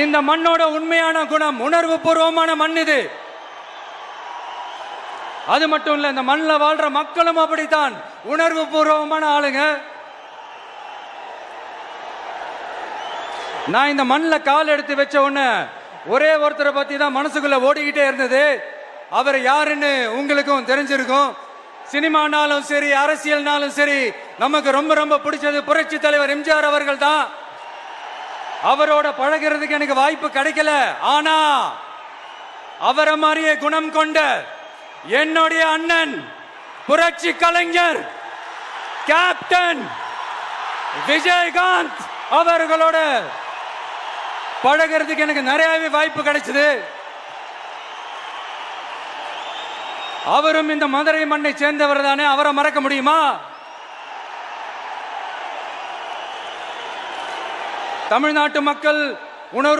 இந்த மண்ணோட உண்மையான குணம் உணர்வு பூர்வமான மண் இது. அது மட்டும் இல்ல, இந்த மண்ணில் வாழ்ற மக்களும் அப்படித்தான் உணர்வு பூர்வமான ஆளுங்க. நான் இந்த மண்ணில் கால் எடுத்து வச்ச உடனே ஒரே ஒருத்தரை பத்தி தான் மனசுக்குள்ள ஓடிக்கிட்டே இருந்தது. அவர் யாருன்னு உங்களுக்கும் தெரிஞ்சிருக்கும். சினிமானாலும் சரி, அரசியல்னாலும் சரி, நமக்கு ரொம்ப ரொம்ப பிடிச்சது புரட்சி தலைவர் எம்ஜிஆர் அவர்கள் தான். அவரோட பழகிறதுக்கு எனக்கு வாய்ப்பு கிடைக்கல. ஆனா அவரை மாதிரியே குணம் கொண்ட என்னுடைய அண்ணன் புரட்சி கலைஞர் கேப்டன் விஜயகாந்த் அவர்களோட பழகிறதுக்கு எனக்கு நிறையவே வாய்ப்பு கிடைச்சது. அவரும் இந்த மதுரை மண்ணை சேர்ந்தவர் தானே, அவரை மறக்க முடியுமா? தமிழ்நாட்டு மக்கள் உணர்வு